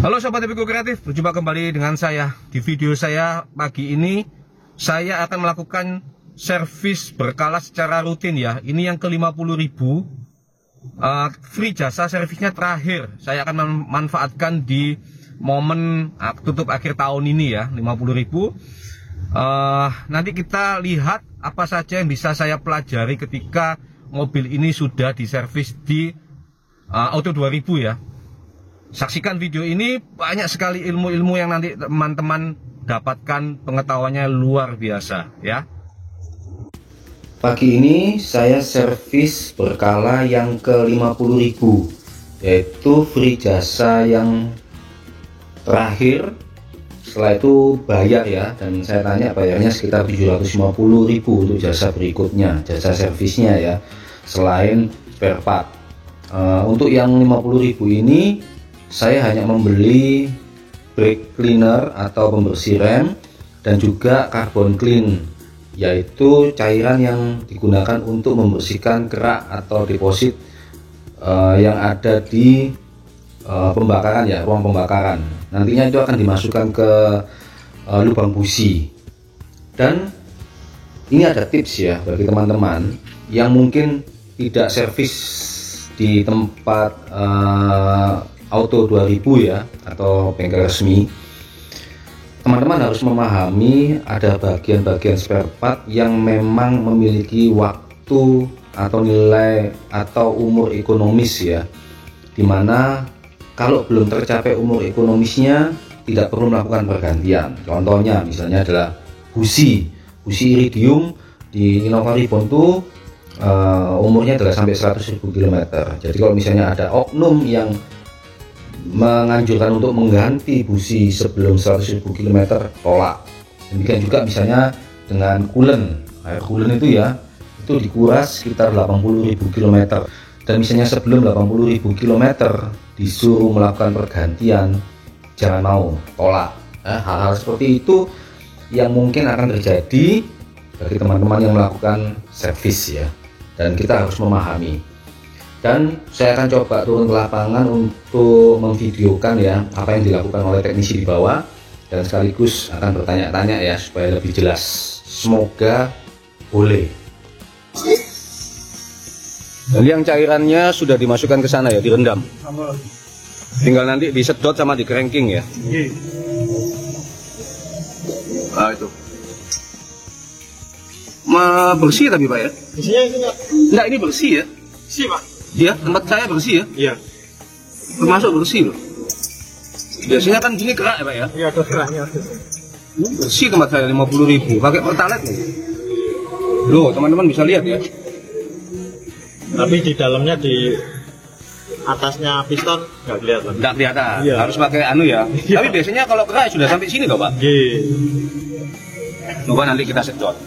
Halo Sobat Epiku Kreatif, berjumpa kembali dengan saya. Di video saya pagi ini, saya akan melakukan servis berkala secara rutin ya. Ini yang ke-50.000, free jasa servisnya terakhir. Saya akan memanfaatkan di momen tutup akhir tahun ini ya, 50.000. Nanti kita lihat apa saja yang bisa saya pelajari ketika mobil ini sudah diservis di Auto 2000 ya. Saksikan video ini, banyak sekali ilmu-ilmu yang nanti teman-teman dapatkan, pengetahuannya luar biasa ya. Pagi ini saya servis berkala yang ke-50.000, yaitu free jasa yang terakhir. Setelah itu bayar ya, dan saya tanya bayarnya sekitar 750.000 untuk jasa berikutnya, jasa servisnya ya, selain spare part. Untuk yang 50.000 ini saya hanya membeli brake cleaner atau pembersih rem dan juga carbon clean, yaitu cairan yang digunakan untuk membersihkan kerak atau deposit yang ada di pembakaran ya, ruang pembakaran. Nantinya itu akan dimasukkan ke lubang busi. Dan ini ada tips ya bagi teman-teman yang mungkin tidak servis di tempat Auto 2000 ya, atau bengkel resmi. Teman-teman harus memahami ada bagian-bagian spare part yang memang memiliki waktu atau nilai atau umur ekonomis ya, dimana kalau belum tercapai umur ekonomisnya tidak perlu melakukan pergantian. Contohnya misalnya adalah busi iridium di Innova Reborn itu umurnya adalah sampai 100.000 km. Jadi kalau misalnya ada oknum yang menganjurkan untuk mengganti busi sebelum 100.000 km, tolak. Demikian juga misalnya dengan coolant, air coolant itu ya, itu dikuras sekitar 80.000 km, dan misalnya sebelum 80.000 km disuruh melakukan pergantian, jangan mau, tolak. Hal-hal seperti itu yang mungkin akan terjadi bagi teman-teman yang melakukan servis ya, dan kita harus memahami. Dan saya akan coba turun ke lapangan untuk memvideokan ya apa yang dilakukan oleh teknisi di bawah, dan sekaligus akan bertanya-tanya ya supaya lebih jelas. Semoga boleh. Dan yang cairannya sudah dimasukkan ke sana ya, direndam. Tinggal nanti disedot sama di cranking ya. Nah itu. Bersih tapi Pak ya? Bersihnya ini enggak? Enggak, ini bersih ya? Bersih Pak? Iya, tempat saya bersih ya? Iya. Termasuk bersih loh. Biasanya kan gini kerak ya Pak ya? Iya, ada keraknya. Bersih tempat saya 50.000, pakai pertalite nih. Loh, teman-teman bisa lihat ya. Tapi di dalamnya, di atasnya piston nggak kelihatan. Nggak kelihatan, Iya. harus pakai anu ya. Iya. Tapi biasanya kalau kerak sudah sampai sini loh Pak. Iya. Coba nanti kita sedot.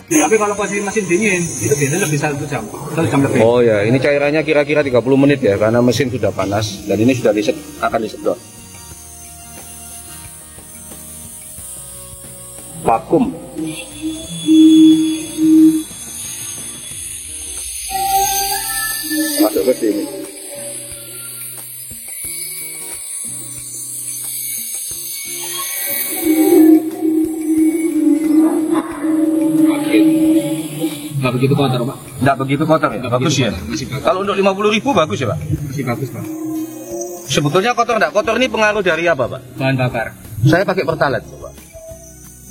Tapi kalau posisi mesin dingin itu biasanya lebih 1 jam lebih. Oh ya, ini cairannya kira-kira 30 menit ya, karena mesin sudah panas dan ini sudah akan disedot. Vakum. Masuk ke sini. Nggak begitu kotor Pak. Nggak begitu kotor ya? Bagus ya? Masih bagus. Kalau untuk 50.000 bagus ya Pak? Masih bagus Pak. Sebetulnya kotor nggak? Kotor ini pengaruh dari apa Pak? Bahan bakar. Saya pakai pertalite Pak.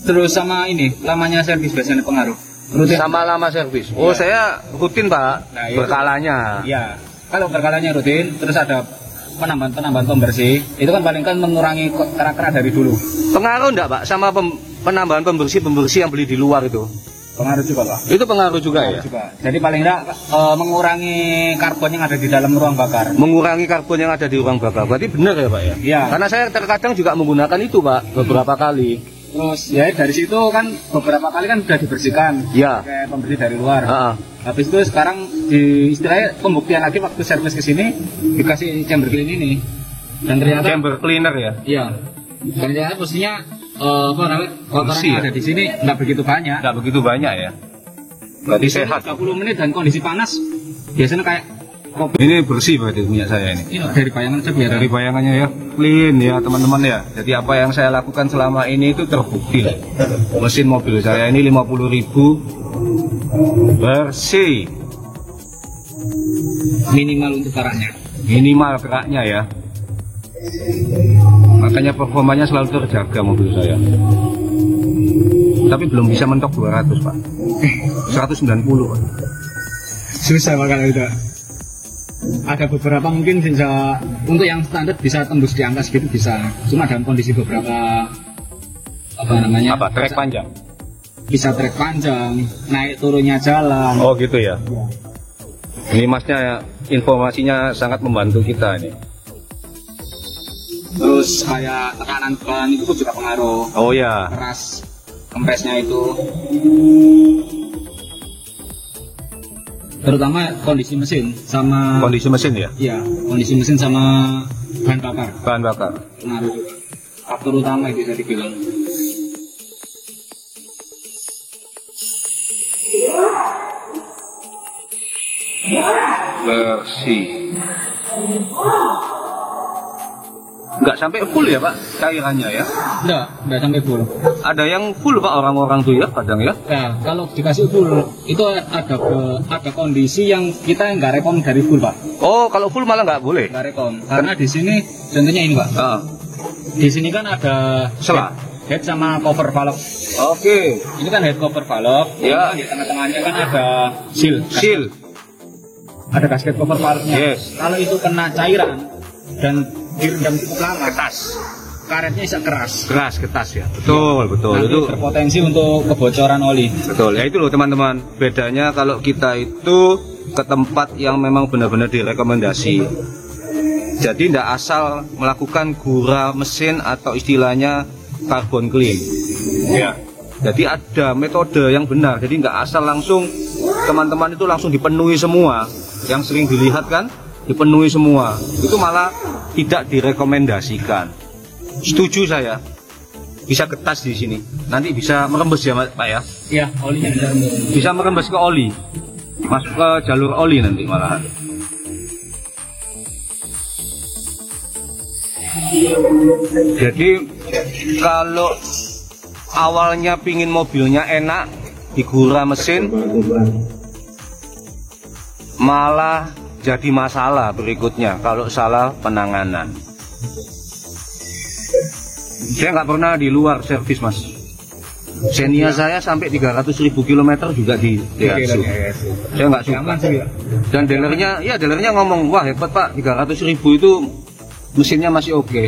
Terus sama ini lamanya servis biasanya pengaruh. Rutin. Sama lama servis. Oh Iya. saya rutin Pak, Nah, itu. berkalanya. Iya. Kalau berkalanya rutin, terus ada penambahan pembersih, itu kan paling kan mengurangi kerak-kerak dari dulu. Pengaruh enggak Pak sama penambahan pembersih yang beli di luar itu? Pengaruh juga Pak. Itu pengaruh juga Pengaruh ya? juga. Jadi paling enggak mengurangi karbon yang ada di dalam ruang bakar. Mengurangi karbon yang ada di ruang bakar. Berarti benar ya Pak ya? Iya. Karena saya terkadang juga menggunakan itu Pak, beberapa kali. Terus ya dari situ kan beberapa kali kan sudah dibersihkan. Ya. Pakai pembersih dari luar. Ha-ha. Habis itu sekarang di istilahnya pembuktian lagi waktu servis ke sini dikasih chamber clean ini. Dan ternyata Chamber cleaner ya? iya. Dan ternyata posisinya apa namanya? Kotoran Bersih yang ya? ada di sini nggak begitu banyak. Nggak begitu banyak ya? Berarti sehat. 30 menit dan kondisi panas biasanya kayak Ini bersih berarti minyak saya ini. Iya, dari bayangan saja biar Dari bayangannya ya, clean ya teman-teman ya. Jadi apa yang saya lakukan selama ini itu terbukti lah. Mesin mobil saya ini 50.000 bersih. minimal untuk karaknya. Minimal keraknya ya. Makanya performanya selalu terjaga mobil saya. Tapi belum bisa mentok 200 Pak. 190 Pak. Susah Pak kalau itu. Ada beberapa mungkin bisa untuk yang standar bisa tembus di angka segitu bisa. Cuma dalam kondisi beberapa Trek panjang. bisa trek panjang, naik turunnya jalan. Oh gitu ya. Ini masnya informasinya sangat membantu kita ini. Terus kayak tekanan ban itu juga pengaruh. Oh ya. Keras kempresnya itu. Terutama kondisi mesin sama Kondisi mesin ya. iya, kondisi mesin sama bahan bakar Bahan bakar. pengaruh juga. Faktor utama itu bisa dibilang. Bersih. Nggak sampai full ya Pak cairannya ya? Enggak sampai full. Ada yang full Pak orang-orang tuh ya kadang ya? Nah, kalau dikasih full itu ada kondisi yang kita nggak rekom dari full Pak. Oh kalau full malah nggak boleh? Nggak rekom. Karena di sini contohnya ini Pak. Ah. Di sini kan ada Selah. head sama cover valve. Oke. Ini kan head cover valve. Ya. Di tengah-tengahnya kan ada seal. Seal. Ada gasket cover valve-nya. Yes. Kalau itu kena cairan dan direndam cukup lama, Ketas. karetnya bisa keras. Keras ketas ya. Betul betul Nanti itu. berpotensi untuk kebocoran oli. Betul ya itu loh teman-teman. Bedanya kalau kita itu ke tempat yang memang benar-benar direkomendasi. Jadi tidak asal melakukan gura mesin atau istilahnya carbon clean. Ya. Jadi ada metode yang benar. Jadi nggak asal langsung teman-teman itu langsung dipenuhi semua. Yang sering dilihat kan dipenuhi semua. Itu malah tidak direkomendasikan. Setuju saya. Bisa ketas di sini. Nanti bisa merembes ya Pak ya. Iya, olinya bisa rembukan. Bisa merembes ke oli. Masuk ke jalur oli nanti malahan. Jadi kalau awalnya pingin mobilnya enak digura mesin, malah jadi masalah berikutnya kalau salah penanganan. Saya nggak pernah di luar servis Mas. Xenia saya sampai 300.000 km juga di Daihatsu. Saya nggak suka. Dan dealernya ngomong, wah hebat Pak, 300.000 itu mesinnya masih oke.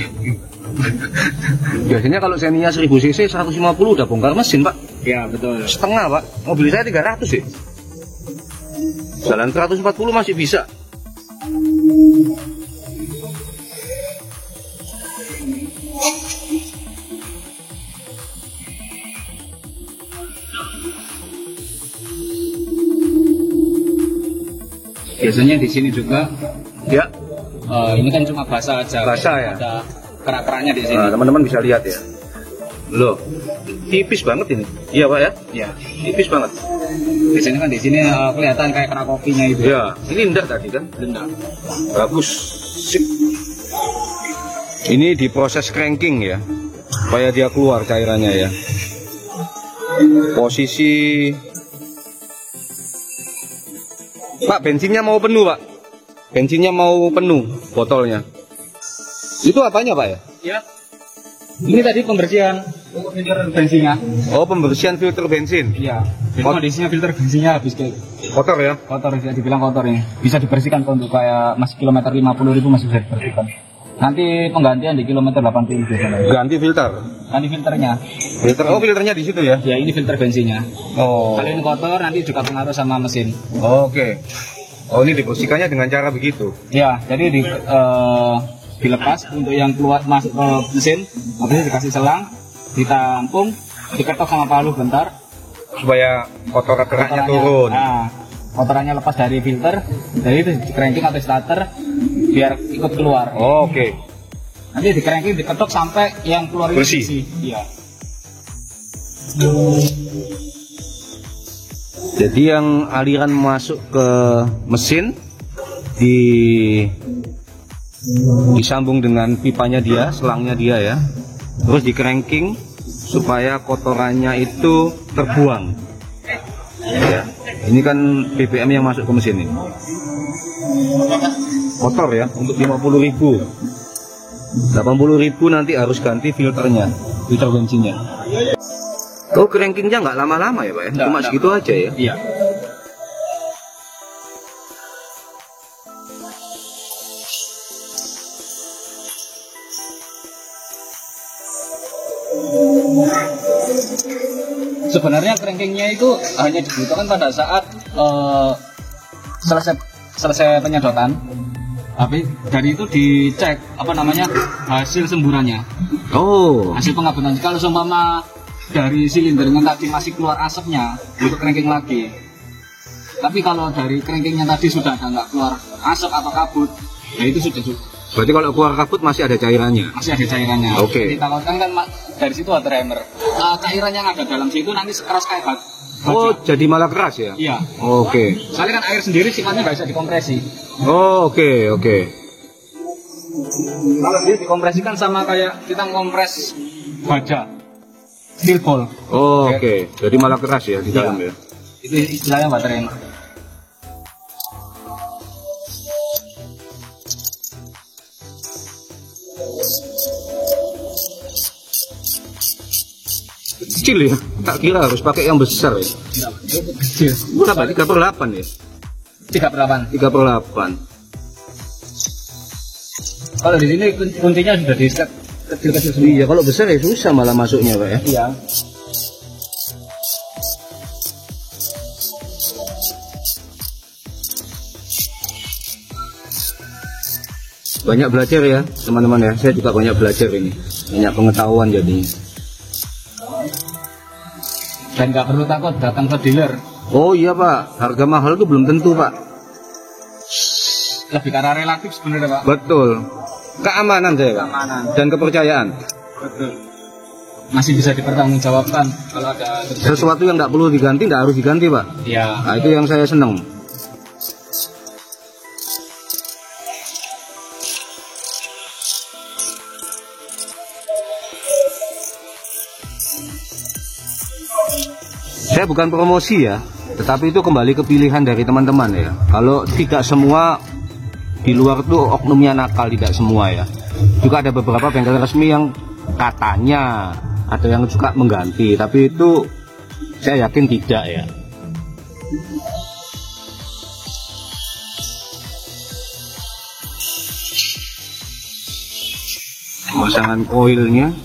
Biasanya kalau Xenia 1000 cc 150 udah bongkar mesin Pak. Iya, betul. Setengah Pak. Mobil saya 300 sih. Jalan 140 masih bisa. Biasanya di sini juga Ya. ini kan cuma basah aja. Basah ya? Ada kerak-keraknya di sini. Nah, teman-teman bisa lihat ya. Loh, tipis banget ini. Iya Pak ya? Iya. Tipis banget. Biasanya kan di sini kelihatan kayak kerak kopinya itu. Ya, ini enggak tadi kan? Denda. Bagus. Sip. Ini diproses cranking ya, supaya dia keluar cairannya ya. Posisi Pak, bensinnya mau penuh Pak. Bensinnya mau penuh botolnya. Itu apanya Pak ya? Ya. Ini tadi pembersihan filter bensinnya. Oh, pembersihan filter bensin. Iya. Jadi kondisinya filter bensinnya habis kayak Kotor ya? kotor, bisa dibilang kotor ya. Bisa dibersihkan untuk kayak masih kilometer 50.000 masih bisa dibersihkan. Nanti penggantian di kilometer 80 biasanya. Ganti filter. Nanti filternya. Filter. Oh, filternya di situ ya? Ya ini filter bensinnya. Oh. Kalau ini kotor nanti juga pengaruh sama mesin. Oke. Oh, ini dibersihkannya dengan cara begitu. Ya, jadi dilepas untuk yang keluar masuk ke mesin, habis itu dikasih selang, ditampung, diketok sama palu bentar, Supaya kotorannya kotorannya- turun. Nah, kotorannya lepas dari filter, jadi itu di cranking atau starter biar ikut keluar. Oh, oke. Nanti di cranking diketok sampai yang keluar itu Bersih. Iya. Jadi yang aliran masuk ke mesin disambung dengan pipanya dia, selangnya dia ya. Terus di cranking supaya kotorannya itu terbuang. Ya. Ini kan BBM yang masuk ke mesin ini. Kotor ya, untuk 50.000. 80.000 nanti harus ganti filternya, filter bensinnya. Oh, crankingnya nggak lama-lama ya Pak ya? Cuma segitu aja ya? Iya. Sebenarnya crankingnya itu hanya dibutuhkan pada saat selesai penyedotan. Tapi dari itu dicek hasil semburannya. Oh. Hasil pengabetan. Kalau seumpama dari silinder yang tadi masih keluar asapnya, untuk cranking lagi. Tapi kalau dari crankingnya tadi sudah nggak keluar asap atau kabut, ya itu sudah cukup. Berarti kalau keluar kabut masih ada cairannya? Masih ada cairannya. Oke. Ditakutkan kan dari situ water hammer. Cairan yang ada dalam situ nanti keras kayak baja. Oh, jadi malah keras ya? Iya. Oke. Soalnya kan air sendiri sifatnya nggak bisa dikompresi. Oh, oke. Kalau dia dikompresikan sama kayak kita ngompres baja, steel ball. Oh, oke. Jadi malah keras ya di dalam ya? Itu istilahnya water hammer. Kecil ya? Tak kira harus pakai yang besar ya? Kecil. Berapa? 3/8 ya? 3/8. 3/8. Kalau di sini kuncinya sudah di set kecil-kecil semua. Iya, kalau besar ya susah malah masuknya Pak ya? Iya. Banyak belajar ya teman-teman ya, saya juga banyak belajar ini, banyak pengetahuan jadi. Dan nggak perlu takut datang ke dealer. Oh iya Pak, harga mahal itu belum tentu Pak. Lebih karena relatif sebenarnya Pak. Betul, keamanan saya Pak. Keamanan. Dan kepercayaan. Betul. Masih bisa dipertanggungjawabkan kalau ada terjadi. Sesuatu yang nggak perlu diganti nggak harus diganti Pak. Iya. Nah itu yang saya seneng. Saya bukan promosi ya, tetapi itu kembali ke pilihan dari teman-teman ya. Kalau tidak semua di luar itu oknumnya nakal, tidak semua ya. Juga ada beberapa bengkel resmi yang katanya ada yang suka mengganti, tapi itu saya yakin tidak ya. Pemasangan koilnya.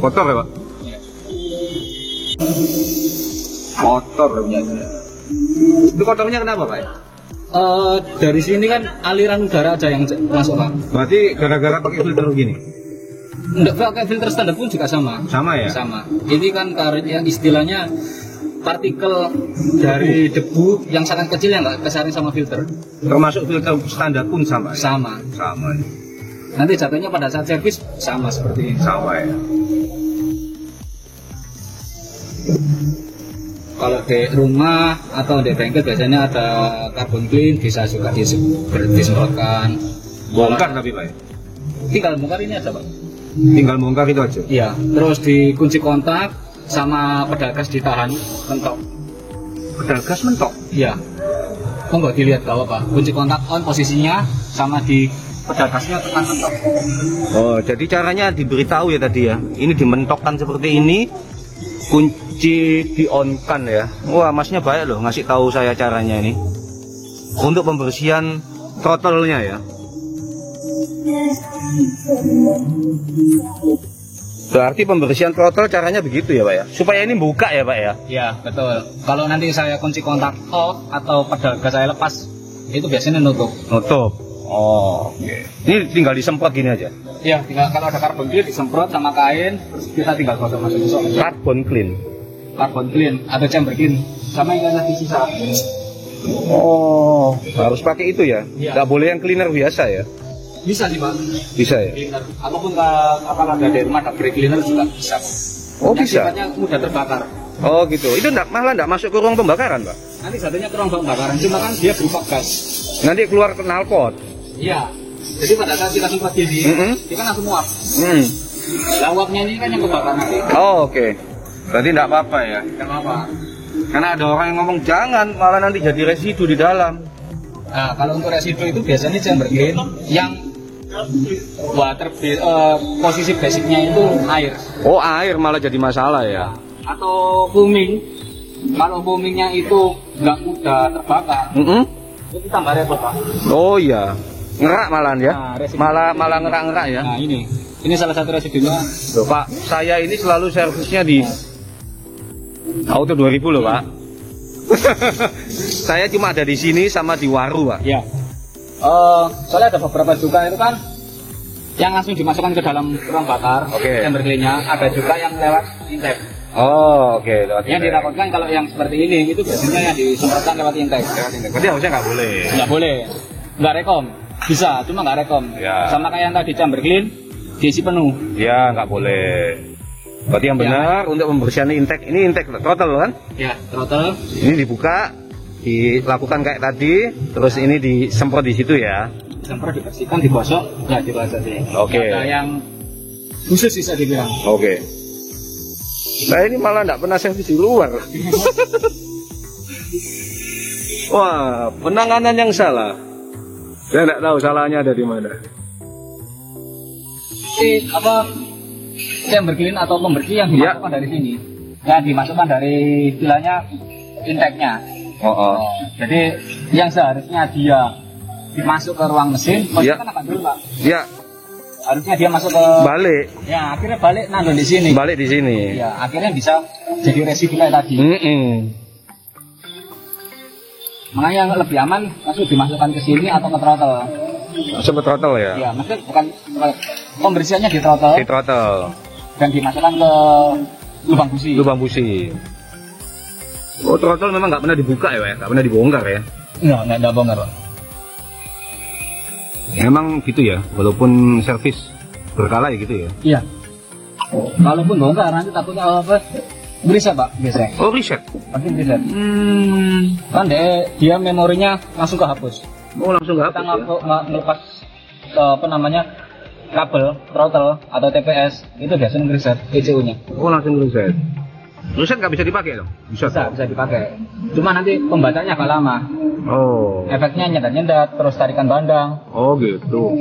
Kotor ya Pak? Kotor ya. Itu kotornya kenapa Pak? Dari sini kan aliran udara aja yang masuk Pak. Berarti gara-gara pakai filter begini? Enggak pakai filter standar pun juga sama. Sama ya? Sama. Ini kan yang istilahnya partikel dari debu yang sangat kecil yang nggak kesaring sama filter. Termasuk filter standar pun sama ya? Sama. Sama ya. Nanti jatuhnya pada saat servis sama seperti ini. Sama ya. Kalau di rumah atau di bengkel biasanya ada carbon clean, bisa juga disemprotkan. Bongkar tapi Pak ya? Tinggal bongkar ini aja Pak. Tinggal bongkar itu aja? Iya. Terus dikunci kontak sama pedal gas ditahan mentok. Pedal gas mentok? Iya. Oh nggak dilihat kalau Pak. Kunci kontak on posisinya sama di pedal gasnya tekan mentok. Oh, jadi caranya diberitahu ya tadi ya. Ini dimentokkan seperti ini, kunci di-on-kan ya. Wah, masnya baik loh ngasih tahu saya caranya ini. Untuk pembersihan throttle-nya ya. Berarti pembersihan throttle caranya begitu ya Pak ya? Supaya ini buka ya Pak ya? Ya, betul. Kalau nanti saya kunci kontak off atau pedal gas saya lepas, itu biasanya nutup. Nutup. Oh, oke. Ini tinggal disemprot gini aja? Ya, tinggal kalau ada carbon clean disemprot sama kain, terus kita tinggal gosok masuk aja. Carbon clean? Carbon clean, ada chamber clean, sama yang ada di sisa. Oh, harus pakai itu ya? Iya. Nggak boleh yang cleaner biasa ya? Bisa sih Pak. Bisa ya? Cleaner. Ataupun kalau ada di rumah ada brake cleaner juga bisa. Oh, yang bisa? sifatnya mudah terbakar. Oh gitu, itu malah nggak masuk ke ruang pembakaran Pak? Nanti satunya ke ruang pembakaran, cuma kan dia berupa gas. Nanti keluar knalpot? Iya. Jadi pada saat kita semprot gini, dia kan langsung muap. Lah uapnya ini kan yang kebakar nanti. Oh oke, berarti nggak apa-apa ya? Tidak apa-apa. Karena ada orang yang ngomong jangan, malah nanti jadi residu di dalam. Nah, kalau untuk residu itu biasanya chamber clean yang posisi basicnya itu air. Oh air malah jadi masalah ya? Atau foaming. Kalau foamingnya itu nggak mudah terbakar, itu tambah repot Pak. Oh iya, ngerak malahan ya? Nah, residu. Malah ngerak-ngerak ya? Nah ini salah satu residunya. Loh Pak, saya ini selalu servisnya di Auto 2000 loh Pak. Saya cuma ada di sini sama di Waru Pak. Ya. Soalnya ada beberapa juga itu kan yang langsung dimasukkan ke dalam ruang bakar, Oke. chamber clean-nya. Ada juga yang lewat intake. Oh oke. Yang dirapotkan kalau yang seperti ini itu biasanya yang disemprotkan lewat intake. Berarti harusnya nggak boleh. Nggak boleh, nggak rekom. Bisa, cuma nggak rekom. Ya. Sama kayak yang tadi chamber clean, diisi penuh. Ya nggak boleh. Berarti yang benar untuk pembersihan intake, ini intake throttle kan? Ya, throttle. Ini dibuka, dilakukan kayak tadi, terus ini disemprot di situ ya. Semprot dibersihkan, digosok, ya gitu aja sih. Oke. Nggak ada yang khusus bisa dibilang. Oke. Saya ini malah nggak pernah servis di luar. Wah, penanganan yang salah. Saya nggak tahu salahnya ada di mana. Chamber clean atau pembersih yang dimasukkan dari sini, yang dimasukkan dari istilahnya intake-nya. Jadi yang seharusnya dia dimasuk ke ruang mesin, kan akan dulu Pak. Ya. Harusnya dia masuk ke Balik. Ya, akhirnya balik nandun di sini. Balik di sini. Ya, akhirnya bisa jadi residu kayak tadi. Makanya yang lebih aman langsung dimasukkan ke sini atau ke throttle. Sebut throttle ya? Ya, maksudnya bukan pembersihannya di throttle. Di throttle. Dan dimasukkan ke lubang busi. Lubang busi. Oh, throttle memang nggak pernah dibuka ya, Pak? Nggak pernah dibongkar ya? Nggak ada bongkar Pak. Memang gitu ya, walaupun servis berkala ya gitu ya? Iya. Kalaupun bongkar nanti takutnya apa? Reset Pak biasanya. Oh, reset? Pasti reset. Kan dia memorinya langsung kehapus. Oh, langsung nggak Kita hapus ya? ngelepas kabel throttle atau TPS itu biasanya reset ECU-nya. Oh, langsung reset. Reset nggak bisa dipakai dong? Bisa dipakai. Cuma nanti pembacanya agak lama. Oh. Efeknya nyendat-nyendat, terus tarikan bandang. Oh gitu.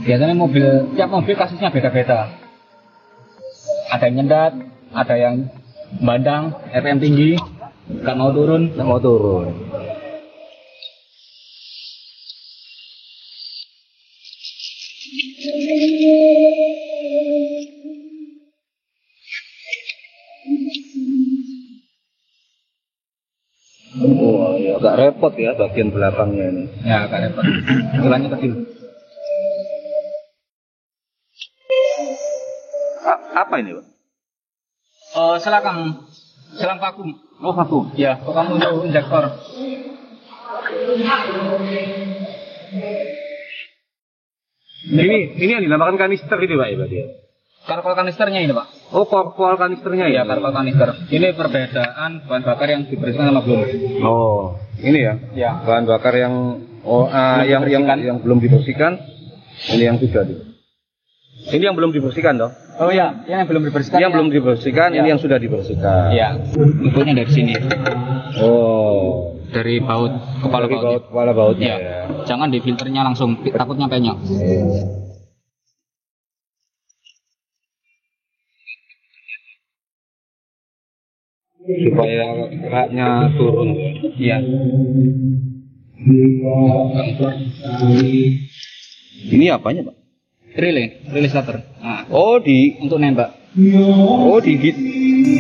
Biasanya tiap mobil kasusnya beda-beda. Ada yang nyendat, ada yang bandang, RPM tinggi, nggak mau turun. Oh, ya, agak repot ya bagian belakangnya ini. Ya, agak repot. Ukurannya kecil. Apa ini, Pak? Selang vakum. Oh, vakum. Ya, vakum untuk injektor. Ini yang dinamakan kanister itu, Pak, ya, berarti ya? Karpal kanisternya ini Pak. Oh, korpol kanisternya Ya, ya? karpal kanister. Ini perbedaan bahan bakar yang dibersihkan sama belum. Oh, ini ya? Ya. Bahan bakar yang yang belum dibersihkan, ini yang sudah Ini yang belum dibersihkan toh? Oh ya, yang belum dibersihkan. Yang belum dibersihkan, ini yang sudah dibersihkan. Ya, ikutnya dari sini. Oh, Dari baut kepala baut. Kepala bautnya Ya. ya. Jangan di filternya langsung, takutnya penyok. Supaya raknya turun. Iya. Ini apanya, Pak? Relay starter. Nah, Oh, untuk nembak. oh digit.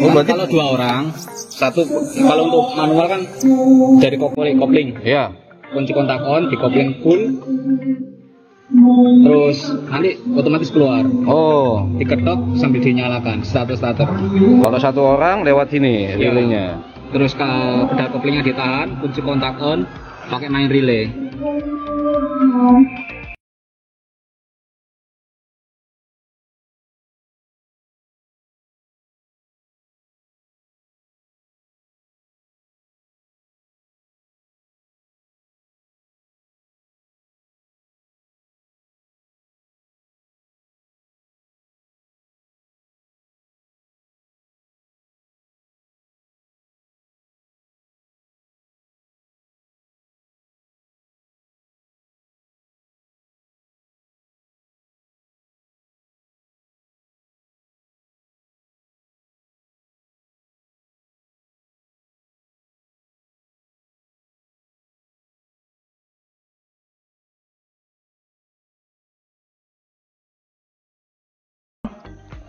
Oh, berarti Kalau 2 orang, satu kalau untuk manual kan dari kopling. ya. Kunci kontak on, di kopling full. Terus nanti otomatis keluar. Oh, Diketok sambil dinyalakan starter. kalau satu orang lewat sini Ya. relaynya. Terus pedal koplingnya ditahan, kunci kontak on, pakai main relay.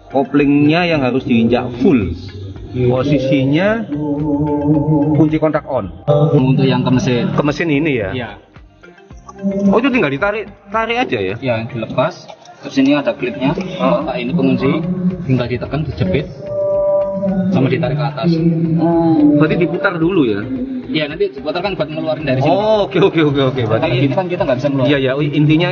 Koplingnya yang harus diinjak full. Posisinya kunci kontak on. Untuk yang ke mesin. Ke mesin ini ya. Iya. Oh, itu tinggal tarik aja ya. Ya, dilepas. Terus ini ada klipnya. Nah, ini pengunci. Tinggal ditekan, dijepit, sama ditarik ke atas. Berarti diputar dulu ya. Iya, nanti diputar kan buat ngeluarin dari sini. Oh, oke. Kalau Berarti gini kan kita nggak bisa ngeluarin. iya ya,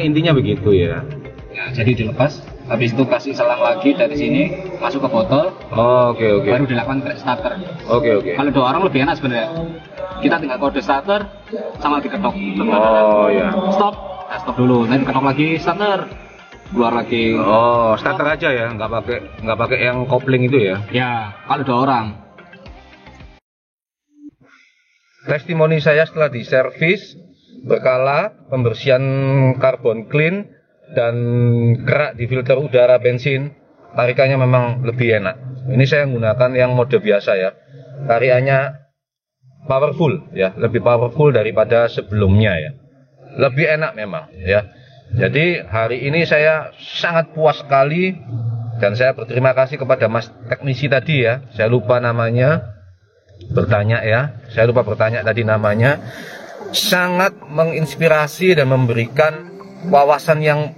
intinya begitu ya. Ya, jadi dilepas. Habis itu kasih selang lagi dari sini, masuk ke botol. Oh, oke. Baru dilakukan track starter. Oke. Kalau 2 orang lebih enak sebenarnya. Kita tinggal kode starter sama diketok. Oh ya. Stop. Nah, stop dulu. Nanti ketok lagi starter. Keluar lagi. Oh, starter aja ya, nggak pakai yang kopling itu ya. Ya, kalau 2 orang. Testimoni saya setelah diservis berkala, pembersihan karbon clean dan kerak di filter udara bensin, tarikannya memang lebih enak. Ini saya menggunakan yang mode biasa ya. Tarikannya powerful ya, lebih powerful daripada sebelumnya ya. Lebih enak memang ya. Jadi hari ini saya sangat puas sekali dan saya berterima kasih kepada Mas teknisi tadi ya. Saya lupa namanya. Saya lupa bertanya tadi namanya. Sangat menginspirasi dan memberikan wawasan yang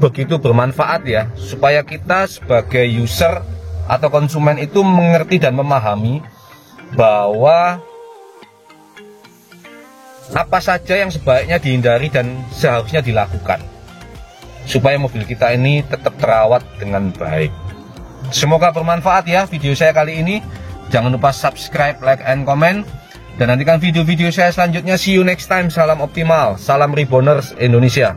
begitu bermanfaat ya, supaya kita sebagai user atau konsumen itu mengerti dan memahami bahwa apa saja yang sebaiknya dihindari dan seharusnya dilakukan supaya mobil kita ini tetap terawat dengan baik. Semoga bermanfaat ya video saya kali ini. Jangan lupa subscribe, like, and comment. Dan nantikan video-video saya selanjutnya. See you next time. Salam optimal. Salam Reborners Indonesia.